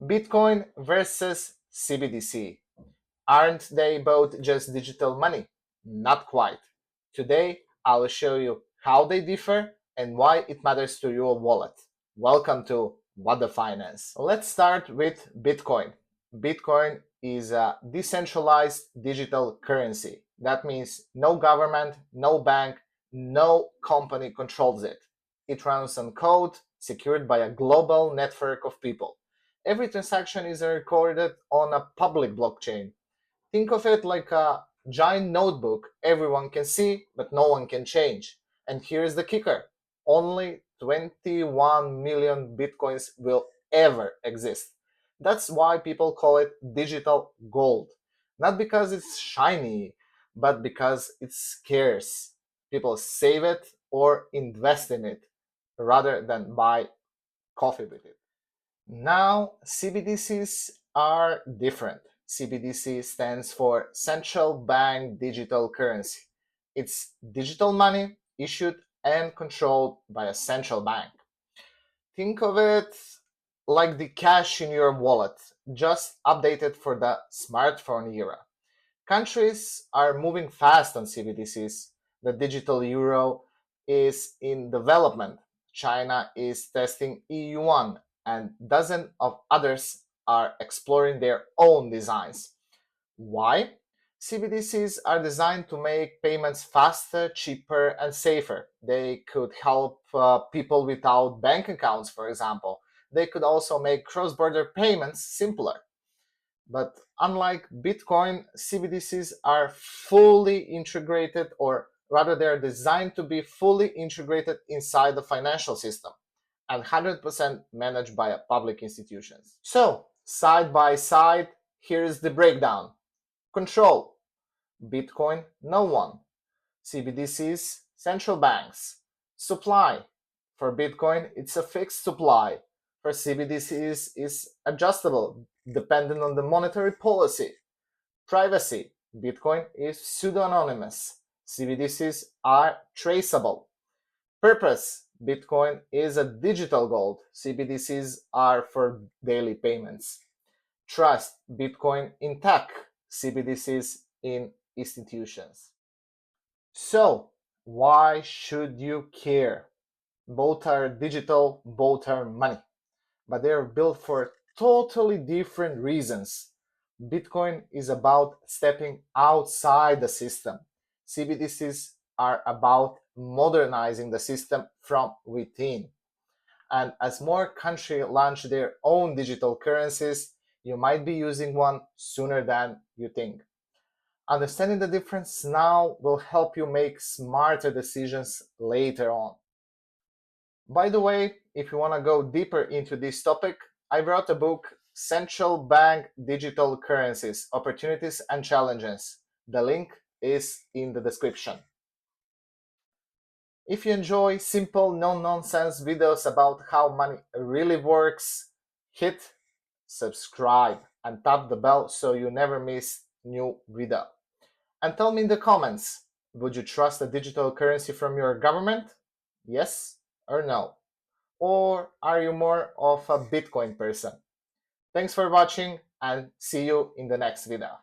Bitcoin versus CBDC. Aren't they both just digital money? Not quite. Today, I'll show you how they differ and why it matters to your wallet. Welcome to What the Finance. Let's start with Bitcoin. Bitcoin is a decentralized digital currency. That means no government, no bank, no company controls it. It runs on code secured by a global network of people. Every transaction is recorded on a public blockchain. Think of it like a giant notebook everyone can see, but no one can change. And here's the kicker: only 21 million bitcoins will ever exist. That's why people call it digital gold. Not because it's shiny, but because it's scarce. People save it or invest in it rather than buy coffee with it. Now, CBDCs are different. CBDC stands for Central Bank Digital Currency. It's digital money issued and controlled by a central bank. Think of it like the cash in your wallet, just updated for the smartphone era. Countries are moving fast on CBDCs. The digital euro is in development. China is testing EU1, and dozens of others are exploring their own designs. Why? CBDCs are designed to make payments faster, cheaper, and safer. They could help people without bank accounts, for example. They could also make cross border payments simpler. But unlike Bitcoin, CBDCs are fully integrated, or rather, they are designed to be fully integrated inside the financial system and 100% managed by public institutions. So, side by side, here's the breakdown. Control: Bitcoin, no one. CBDCs, central banks. Supply: for Bitcoin, it's a fixed supply. For CBDCs, it's adjustable depending on the monetary policy. Privacy: Bitcoin is pseudo-anonymous. CBDCs are traceable. Purpose: Bitcoin is a digital gold. CBDCs are for daily payments. Trust: Bitcoin in tech. CBDCs in institutions. So, why should you care? Both are digital, both are money, but they are built for totally different reasons. Bitcoin is about stepping outside the system. CBDCs are about modernizing the system from within. And as more countries launch their own digital currencies, you might be using one sooner than you think. Understanding the difference now will help you make smarter decisions later on. By the way, if you want to go deeper into this topic, I wrote a book, Central Bank Digital Currencies, Opportunities and Challenges. The link is in the description. If you enjoy simple, no-nonsense videos about how money really works, hit subscribe and tap the bell so you never miss new video. And tell me in the comments, would you trust a digital currency from your government? Yes or no? Or are you more of a Bitcoin person? Thanks for watching and see you in the next video.